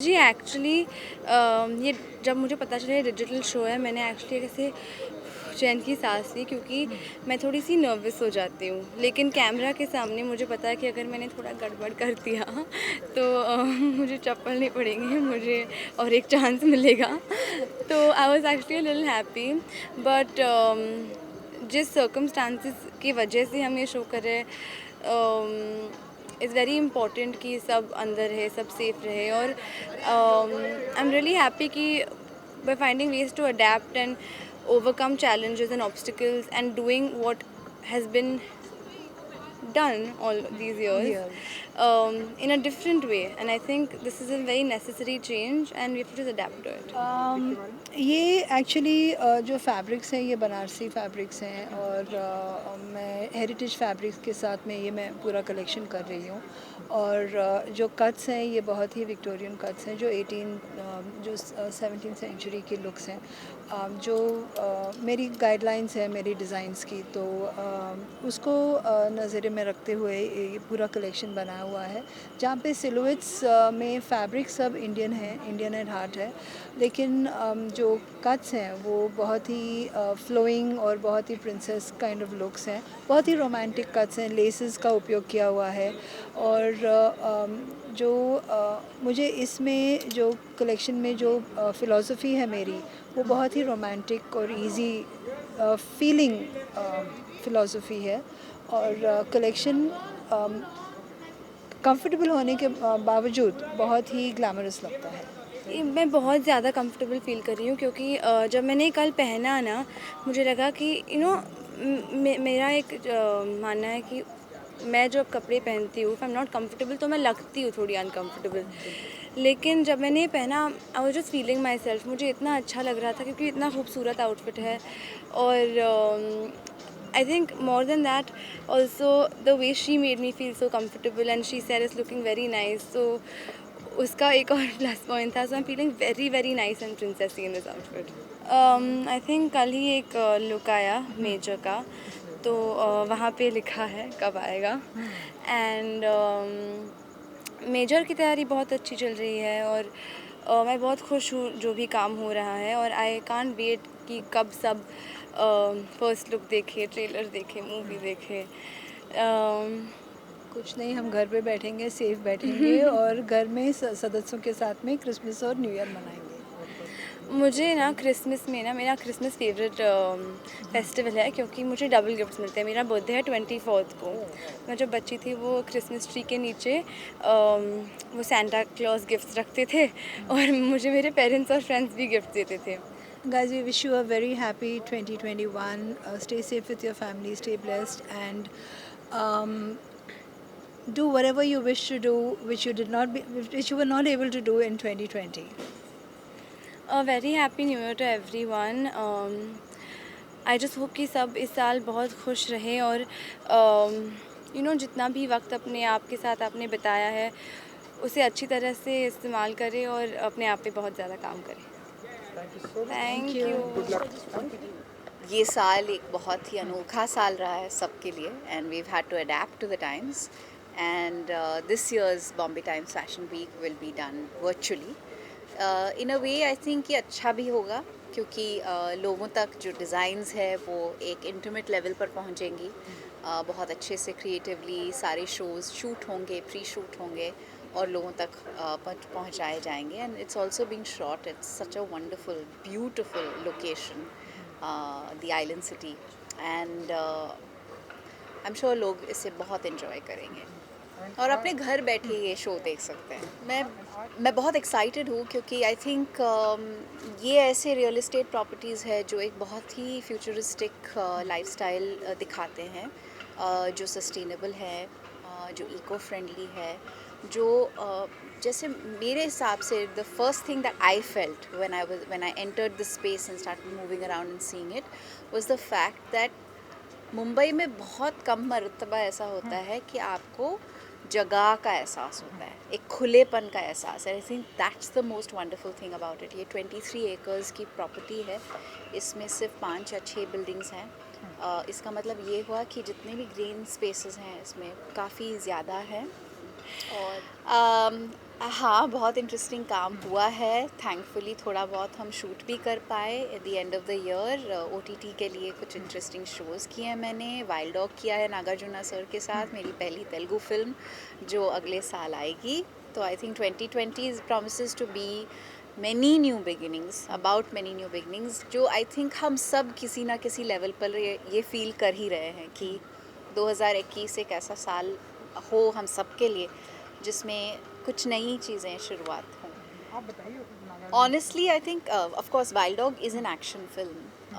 जी actually ये जब मुझे पता चला ये डिजिटल शो है, मैंने एक्चुअली ऐसे चैन की सांस ली, क्योंकि मैं थोड़ी सी नर्वस हो जाती हूँ। लेकिन कैमरा के सामने मुझे पता है कि अगर मैंने थोड़ा गड़बड़ कर दिया तो मुझे चप्पल नहीं पड़ेंगे, मुझे और एक चांस मिलेगा। तो I was actually little happy, but जिस सर्कमस्टांसिस की वजह से हम ये शो कर रहे हैं, इज़ वेरी इम्पॉर्टेंट कि सब अंदर रहे, सब सेफ रहे। और आई एम रियली हैप्पी कि by finding ways to adapt and overcome challenges and obstacles and doing what has been done all these years Years. in a different way. And I think this is a very necessary change and we have to just adapt to it. ये actually जो fabrics हैं ये Banarasi fabrics हैं और मैं heritage fabrics के साथ में ये मैं पूरा कलेक्शन कर रही हूँ। और जो कट्स हैं ये बहुत ही विक्टोरियन कट्स हैं जो 17th सेंचुरी के लुक्स हैं। जो मेरी गाइडलाइंस है मेरी डिज़ाइंस की, तो उसको नज़र में रखते हुए ये पूरा कलेक्शन बनाया हुआ है, जहाँ पे सिलुएट्स में फैब्रिक सब इंडियन है, इंडियन एट हार्ट है। लेकिन जो कट्स हैं वो बहुत ही फ्लोइंग और बहुत ही प्रिंसेस काइंड ऑफ लुक्स हैं, बहुत ही रोमांटिक कट्स हैं, लेसेस का उपयोग किया हुआ है। और जो मुझे इसमें जो कलेक्शन में जो फ़िलॉसफी है मेरी, वो बहुत ही रोमांटिक और इजी फीलिंग फ़िलॉसफी है। और कलेक्शन कंफर्टेबल होने के बावजूद बहुत ही ग्लैमरस लगता है। मैं बहुत ज़्यादा कंफर्टेबल फ़ील कर रही हूँ, क्योंकि जब मैंने कल पहना ना, मुझे लगा कि मेरा एक मानना है कि मैं जब कपड़े पहनती हूँ, if I am not comfortable तो मैं लगती हूँ थोड़ी अनकंफर्टेबल। लेकिन जब मैंने ये पहना, I was just feeling my self, मुझे इतना अच्छा लग रहा था क्योंकि इतना खूबसूरत आउटफिट है। और I think more than that, also the way she made me feel so comfortable and she said it's looking very nice. So उसका एक और प्लस पॉइंट था. So I'm feeling very very nice and princessy in this outfit. I think कल ही एक look आया major का, तो वहाँ पे लिखा है कब आएगा। एंड मेजर की तैयारी बहुत अच्छी चल रही है, और मैं बहुत खुश हूँ जो भी काम हो रहा है। और आई कांट वेट कि कब सब फर्स्ट लुक देखे, ट्रेलर देखे, मूवी देखे। कुछ नहीं, हम घर पे बैठेंगे, सेफ बैठेंगे और घर में सदस्यों के साथ में क्रिसमस और न्यू ईयर मनाएंगे। मुझे ना क्रिसमस में ना, मेरा क्रिसमस फेवरेट फेस्टिवल है, क्योंकि मुझे डबल गिफ्ट्स मिलते हैं। मेरा बर्थडे है 24th को। मैं जब बच्ची थी वो क्रिसमस ट्री के नीचे वो सेंटा क्लॉज गिफ्ट्स रखते थे, और मुझे मेरे पेरेंट्स और फ्रेंड्स भी गिफ्ट देते थे। Guys, we wish you a very happy 2021. Stay safe with your family, stay blessed, and um, do whatever you wish to do, which you were not able to do in 2020. Very happy new year to everyone. I just hope कि सब इस साल बहुत खुश रहें, और जितना भी वक्त अपने आप के साथ आपने बिताया है उसे अच्छी तरह से इस्तेमाल करें और अपने आप पे बहुत ज़्यादा काम करें। Thank thank you. यू। ये साल एक बहुत ही अनोखा साल रहा है सबके लिए, and we had to adapt to the times, and this year's Bombay Times fashion week will be done virtually. In a way I think ये अच्छा भी होगा, क्योंकि लोगों तक जो डिज़ाइंस है वो एक इंटीमेट लेवल पर पहुंचेंगी। बहुत अच्छे से क्रिएटिवली सारे शोज़ शूट होंगे, प्री शूट होंगे और लोगों तक पहुंचाए जाएंगे। And it's also being shot, it's such a wonderful beautiful location, the island city, and I am sure लोग इसे बहुत इन्जॉय करेंगे और अपने घर बैठे ये शो देख सकते हैं। मैं बहुत एक्साइटेड हूँ, क्योंकि आई थिंक ये ऐसे रियल एस्टेट प्रॉपर्टीज़ है जो एक बहुत ही फ्यूचरिस्टिक लाइफस्टाइल दिखाते हैं, जो सस्टेनेबल है, जो इको फ्रेंडली है, जो जैसे मेरे हिसाब से the first thing that I felt when I entered the space and start moving around and seeing it was the fact that Mumbai में बहुत कम मर्तबा ऐसा होता है कि आपको जगह का एहसास होता है, एक खुलेपन का एहसास है। I think that's the most wonderful thing about it. ये 23 एकर्स की प्रॉपर्टी है, इसमें सिर्फ 5 या 6 बिल्डिंग्स हैं। इसका मतलब ये हुआ कि जितने भी ग्रीन स्पेसेस हैं इसमें काफ़ी ज़्यादा हैं। और हाँ, बहुत इंटरेस्टिंग काम हुआ है। थैंकफुली थोड़ा बहुत हम शूट भी कर पाए at the end of the year. OTT के लिए कुछ इंटरेस्टिंग शोज़ किए हैं मैंने। वाइल्ड डॉग किया है नागार्जुना सर के साथ, मेरी पहली तेलुगु फिल्म जो अगले साल आएगी। तो I think 2020 promises to be many new beginnings, about many new beginnings, जो आई थिंक हम सब किसी ना किसी लेवल पर ये फील कर ही रहे हैं कि 2021 एक ऐसा साल हो हम सब के लिए जिसमें कुछ नई चीज़ें शुरुआत हों। आप बताइए honestly I think of course wild dog is an action film,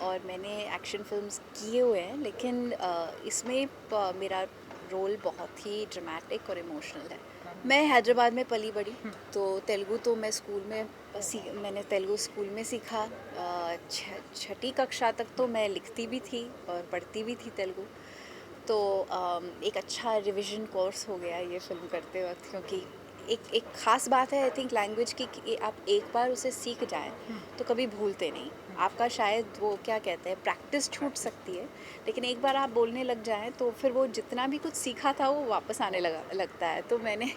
और मैंने एक्शन फिल्म्स किए हुए हैं, लेकिन इसमें मेरा रोल बहुत ही ड्रामेटिक और इमोशनल है। मैं हैदराबाद में पली बड़ी, तो तेलुगु तो मैं स्कूल में मैंने तेलुगु स्कूल में सीखा। छठी कक्षा तक तो मैं लिखती भी थी और पढ़ती भी थी तेलुगु। तो एक अच्छा रिवीजन कोर्स हो गया ये फिल्म करते वक्त, क्योंकि एक ख़ास बात है आई थिंक लैंग्वेज की कि आप एक बार उसे सीख जाएं तो कभी भूलते नहीं। आपका शायद वो क्या कहते हैं प्रैक्टिस छूट सकती है, लेकिन एक बार आप बोलने लग जाएं तो फिर वो जितना भी कुछ सीखा था वो वापस आने लगता है। तो मैंने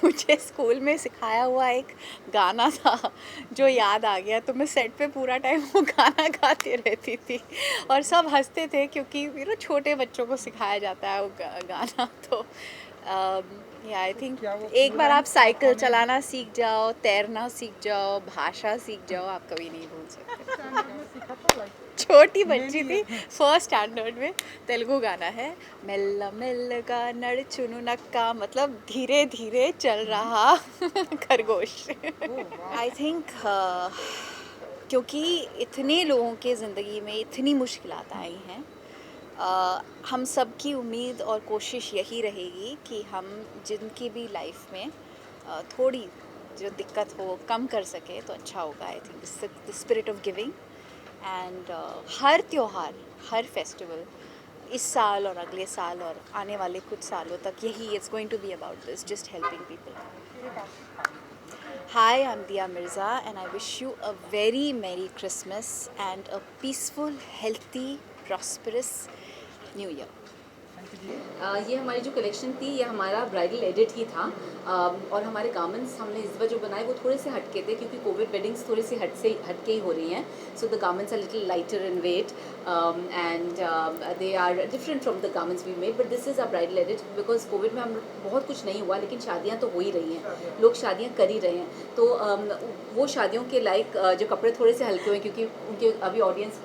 मुझे स्कूल में सिखाया हुआ एक गाना था जो याद आ गया, तो मैं सेट पे पूरा टाइम वो गाना गाती रहती थी और सब हंसते थे, क्योंकि छोटे बच्चों को सिखाया जाता है वो गाना। तो आई थिंक एक बार आप साइकिल चलाना सीख जाओ, तैरना सीख जाओ, भाषा सीख जाओ, आप कभी नहीं भूल सकते। छोटी बच्ची थी, फर्स्ट स्टैंडर्ड में। तेलुगु गाना है, मेल्ला मेल्लगा नड़चुनु नक्का, मतलब धीरे धीरे चल रहा खरगोश। आई थिंक क्योंकि इतने लोगों के ज़िंदगी में इतनी मुश्किलात आई हैं, हम सब की उम्मीद और कोशिश यही रहेगी कि हम जिनकी भी लाइफ में थोड़ी जो दिक्कत हो कम कर सके तो अच्छा होगा। I think the spirit of giving and हर त्योहार, हर फेस्टिवल इस साल और अगले साल और आने वाले कुछ सालों तक यही it's going to be about this, just helping people. Hi, I'm Dia Mirza and I wish you a very Merry Christmas and a peaceful, healthy, prosperous New Year. ये हमारी जो कलेक्शन थी ये हमारा ब्राइडल एडिट ही था, और हमारे garments हमने इस बार जो बनाए वो थोड़े से हटके थे, क्योंकि कोविड वेडिंग्स थोड़ी सी हटके ही हो रही हैं। So the garments are little lighter in weight and they are different from the garments we made, but this is a bridal edit because Covid में हम बहुत कुछ नहीं हुआ, लेकिन शादियाँ तो हो ही रही हैं, लोग शादियाँ कर ही रहे हैं। तो वो शादियों के लायक जो कपड़े थोड़े से हल्के हुए, क्योंकि उनके अभी ऑडियंस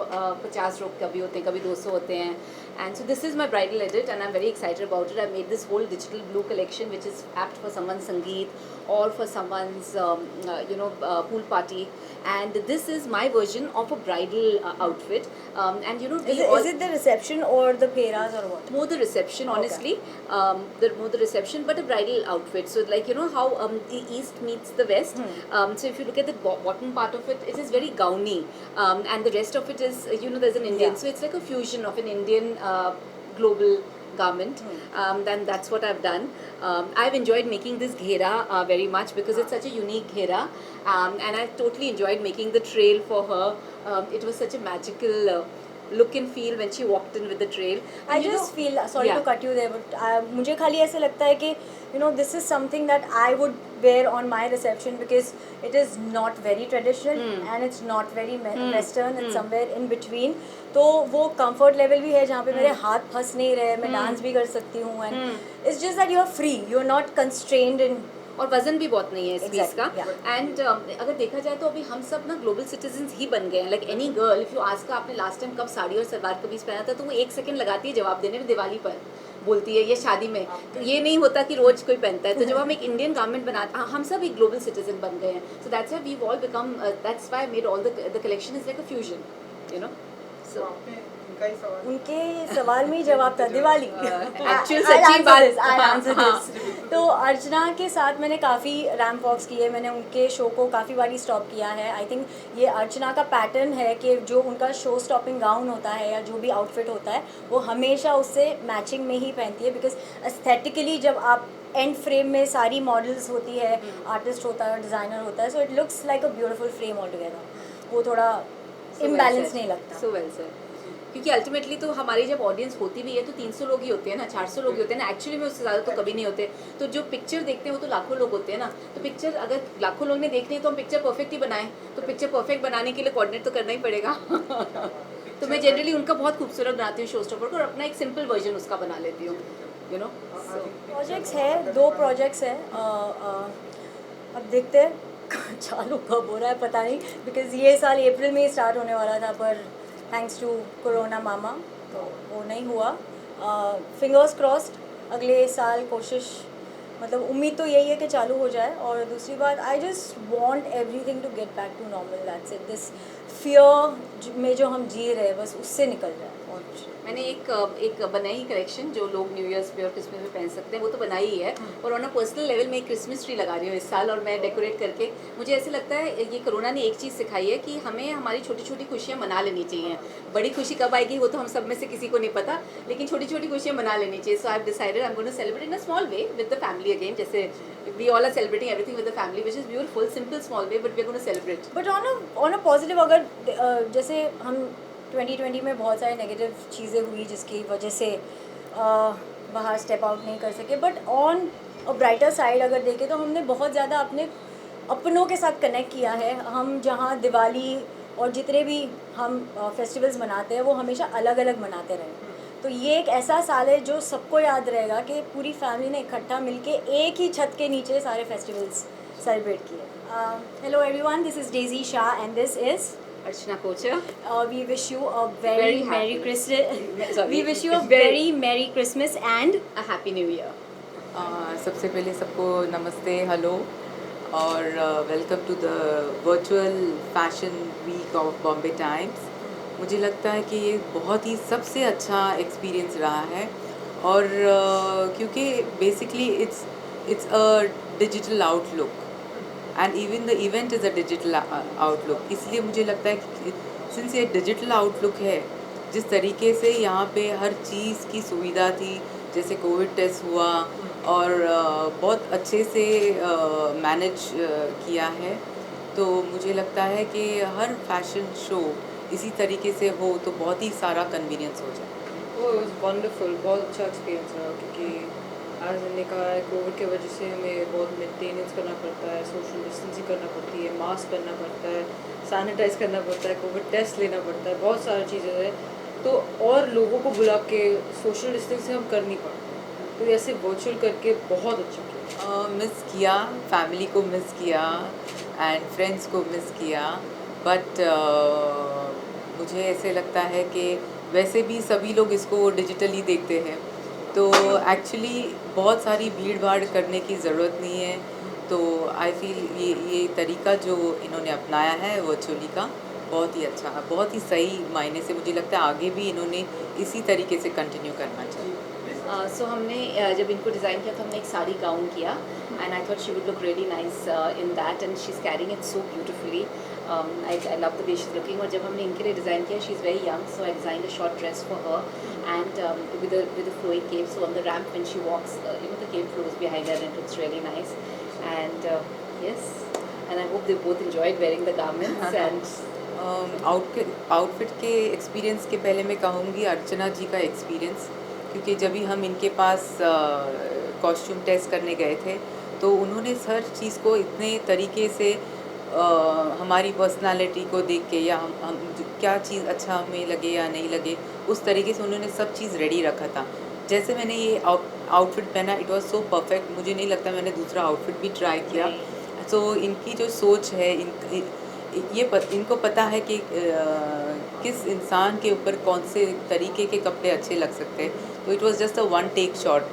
50 लोग कभी होते हैं, कभी 200 होते हैं। And so this is my bridal edit and I'm very excited about it. I made this whole digital blue collection which is apt for someone's sangeet or for someone's pool party, and this is my version of a bridal outfit, and Is it the reception or the pheras or what? more the reception, honestly. More the reception, but a bridal outfit. So like how the east meets the west. So if you look at the bottom part of it, it is very gowny, and the rest of it is there's an Indian. Yeah. So it's like a fusion of an Indian global garment. Then that's what I've done. I've enjoyed making this ghera very much because it's such a unique ghera, and I've totally enjoyed making the trail for her. It was such a magical look and feel when she walked in with the trail. I just feel, sorry yeah. to cut you there, but मुझे खाली ऐसे लगता है कि this is something that I would wear on my reception because it is not very traditional and it's not very western. It's somewhere in between. तो वो comfort level भी है जहाँ पे मेरे हाथ फंस नहीं रहे, मैं डांस भी कर सकती हूँ, and it's just that you are free, you're not constrained in. और वजन भी बहुत नहीं है इस पीस का। Exactly, yeah. एंड अगर देखा जाए तो अभी हम सब ना ग्लोबल सिटीजन्स ही बन गए हैं। Like any girl, if you ask आपने लास्ट टाइम कब साड़ी और सलवार कमीज पहना था, तो वो 1 सेकंड लगाती है जवाब देने में, दिवाली पर बोलती है, ये शादी में। तो ये नहीं होता कि रोज कोई पहनता है। तो जब हम एक इंडियन गारमेंट बनाते हैं, हम सब एक ग्लोबल सिटीजन बन गए हैं। So that's why we all become, that's why I made all the collection is like a fusion, so उनके सवाल में ही जवाब था, दिवाली। Actual सच्ची बात। I'll answer this. तो अर्चना के साथ मैंने काफ़ी रैम्प वॉक्स किए, मैंने उनके शो को काफ़ी बारी स्टॉप किया है। आई थिंक ये अर्चना का पैटर्न है कि जो उनका शो स्टॉपिंग गाउन होता है या जो भी आउटफिट होता है वो हमेशा उससे मैचिंग में ही पहनती है, बिकॉज एस्थेटिकली जब आप एंड फ्रेम में सारी मॉडल्स होती है, आर्टिस्ट होता है, डिज़ाइनर होता है, so it looks like a beautiful frame all together. वो थोड़ा इम्बैलेंस नहीं लगता। So well sir. क्योंकि अल्टीमेटली तो हमारी जब ऑडियंस होती भी है तो 300 लोग ही होते हैं ना, 400 लोग ही होते हैं ना, एक्चुअली में उससे ज़्यादा तो कभी नहीं होते। तो जो पिक्चर देखते हैं वो तो लाखों लोग होते हैं ना, तो पिक्चर अगर लाखों लोग ने देखनी है तो हम पिक्चर परफेक्ट ही बनाएं, तो पिक्चर परफेक्ट बनाने के लिए कोऑर्डिनेट तो करना ही पड़ेगा। तो मैं जनरली उनका बहुत खूबसूरत बनाती हूँ शो स्टॉपर को, और अपना एक सिंपल वर्जन उसका बना लेती हूँ, यू नो। प्रोजेक्ट्स है, 2 प्रोजेक्ट्स हैं। अब देखते हैं चालू कब हो रहा है पता नहीं, बिकॉज़ ये साल अप्रैल में ही स्टार्ट होने वाला था, पर थैंक्स टू कोरोना मामा तो वो नहीं हुआ। फिंगर्स क्रॉस्ड अगले साल कोशिश, मतलब उम्मीद तो यही है कि चालू हो जाए। और दूसरी बात, I just want everything to get back to normal, that's it. This fear में जो हम जी रहे हैं बस उससे निकल जाए। और मैंने एक बनाई कलेक्शन जो लोग न्यू ईयर्स पे और क्रिसमस पे पहन सकते हैं, वो तो बनाई ही है। और ऑन अ पर्सनल लेवल में एक क्रिसमस ट्री लगा रही हूँ इस साल, और मैं डेकोरेट करके, मुझे ऐसे लगता है ये कोरोना ने एक चीज़ सिखाई है कि हमें हमारी छोटी छोटी खुशियाँ मना लेनी चाहिए। बड़ी खुशी कब आएगी वो तो हम सब में से किसी को नहीं पता, लेकिन छोटी छोटी खुशियाँ मना लेनी चाहिए। So I have decided I am going to celebrate in a small way with the family again, जैसे we all are celebrating everything with the family, which is beautiful, simple small way, but we are going to celebrate. But on a positive, अगर जैसे हम 2020 में बहुत सारी negative चीज़ें हुई जिसकी वजह से बाहर स्टेप आउट नहीं कर सके, but on a brighter side अगर देखें तो हमने बहुत ज़्यादा अपने अपनों के साथ कनेक्ट किया है। हम जहाँ दिवाली और जितने भी हम फेस्टिवल्स मनाते हैं वो हमेशा अलग अलग मनाते रहे। तो ये एक ऐसा साल है जो सबको याद रहेगा कि पूरी फैमिली ने इकट्ठा मिलके एक ही छत के नीचे सारे फेस्टिवल्स सेलिब्रेट किए। Hello everyone, this is Daisy Shah and this is Archana Kochhar. we wish you a very Very merry happy. Christmas. Sorry. We wish you a Very- very merry Christmas and a happy new year. सबसे पहले सबको नमस्ते, hello और welcome to the virtual fashion week of Bombay Times. मुझे लगता है कि ये बहुत ही सबसे अच्छा एक्सपीरियंस रहा है, और क्योंकि basically it's a digital outlook and even the event is a digital outlook. इसलिए मुझे लगता है कि सिंस ये डिजिटल आउटलुक है, जिस तरीके से यहाँ पे हर चीज़ की सुविधा थी, जैसे कोविड टेस्ट हुआ और बहुत अच्छे से मैनेज किया है, तो मुझे लगता है कि हर फैशन शो इसी तरीके से हो तो बहुत ही सारा कन्वीनियंस हो जाए। वो वंडरफुल, बहुत अच्छा एक्सपीरियंस रहा, क्योंकि आज मैंने कहा है कोविड की वजह से हमें बहुत मेंटेनेंस करना पड़ता है, सोशल डिस्टेंसिंग करना पड़ती है, मास्क पहनना पड़ता है, सैनिटाइज करना पड़ता है, कोविड टेस्ट लेना पड़ता है, बहुत सारी चीज़ें हैं। तो और लोगों को बुला के सोशल डिस्टेंसिंग हम कर नहीं पाते, तो ऐसे वर्चुअल करके बहुत अच्छा किया। मिस किया, फैमिली को मिस किया एंड फ्रेंड्स को मिस किया, बट मुझे ऐसे लगता है कि वैसे भी सभी लोग इसको डिजिटली देखते हैं, तो एक्चुअली बहुत सारी भीड़ भाड़ करने की ज़रूरत नहीं है। तो आई फील ये तरीका जो इन्होंने अपनाया है वर्चुअली का बहुत ही अच्छा है, बहुत ही सही मायने से मुझे लगता है आगे भी इन्होंने इसी तरीके से कंटिन्यू करना चाहिए। सो हमने जब इनको डिज़ाइन किया तो हमने एक साड़ी गाउन किया, and I thought she would look really nice in that, and she is carrying it so beautifully. I love the way she is looking. और जब हमने इनके लिए डिज़ाइन किया, she is very young, so I design a short dress for her and with a flowing cape, so on the ramp when she walks, the cape flows behind her and it looks really nice. And yes, and I hope they both enjoyed wearing the garments. And outfit के experience के पहले मैं कहूँगी अर्चना जी का experience, क्योंकि जब भी हम इनके पास कॉस्ट्यूम टेस्ट करने गए थे तो उन्होंने हर चीज़ को इतने तरीके से हमारी पर्सनालिटी को देख के, या हम क्या चीज़ अच्छा हमें लगे या नहीं लगे, उस तरीके से उन्होंने सब चीज़ रेडी रखा था। जैसे मैंने ये आउटफिट पहना, इट वाज सो परफेक्ट, मुझे नहीं लगता मैंने दूसरा आउटफिट भी ट्राई किया। सो इनकी जो सोच है, इनको पता है कि किस इंसान के ऊपर कौन से तरीके के कपड़े अच्छे लग सकते हैं, तो it was just a one take shot.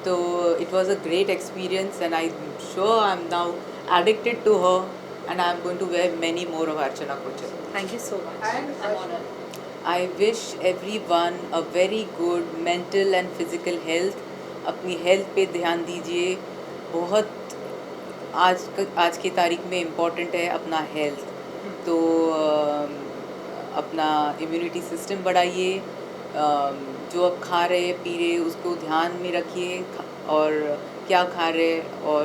तो it was a great experience and I sure I am now addicted to her and I am going to wear many more of Archana Kochar. thank you so much. I'm honored. I wish everyone a very good mental and physical health. अपनी health पे ध्यान दीजिए, बहुत आज की तारीख में important है अपना हेल्थ। तो अपना इम्यूनिटी सिस्टम बढ़ाइए, जो आप खा रहे पी रहे उसको ध्यान में रखिए, और क्या खा रहे, और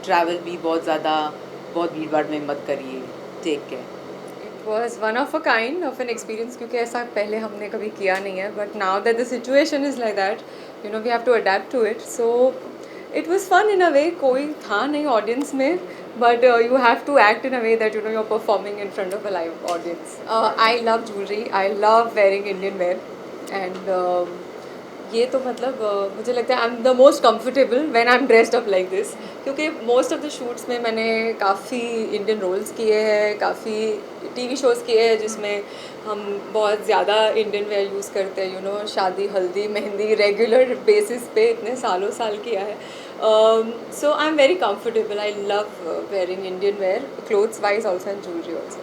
ट्रैवल भी बहुत भीड़ भाड़ में मत करिए। Take care. It was one of a kind of an experience क्योंकि ऐसा पहले हमने कभी किया नहीं है. But now that the situation is like that, you know, we have to adapt to it. So it was fun in a way. कोई था नहीं audience में, but you have to act in a way that you know you're performing in front of a live audience. I love jewelry. I love wearing Indian wear, and ये तो मतलब मुझे लगता है I am the most comfortable when I am dressed up like this, क्योंकि most of the shoots में मैंने काफ़ी इंडियन रोल्स किए हैं, काफ़ी टीवी शोज़ किए हैं जिसमें हम बहुत ज़्यादा इंडियन वेयर यूज़ करते हैं, यू नो, शादी, हल्दी, मेहंदी रेगुलर बेसिस पे इतने सालों साल किया है. So I'm very comfortable. I love wearing Indian wear, clothes wise also and jewelry also.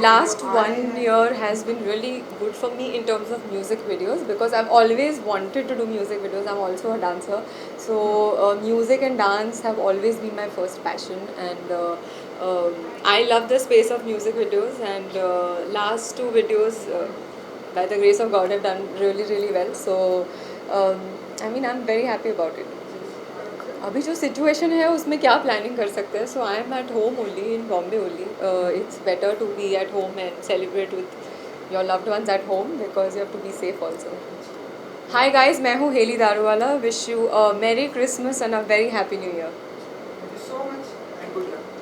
Last 1 year has been really good for me in terms of music videos because I've always wanted to do music videos. I'm also a dancer, so music and dance have always been my first passion, and I love the space of music videos. And last 2 videos, by the grace of God, have done really well. So I mean, I'm very happy about it. अभी जो situation है उसमें क्या planning कर सकते हैं. So I am at home only in Bombay only. It's better to be at home and celebrate with your loved ones at home because you have to be safe also. Hi guys, मैं हूँ Heli Daruwala. Wish you a merry Christmas and a very happy new year. Thank you so much and good luck.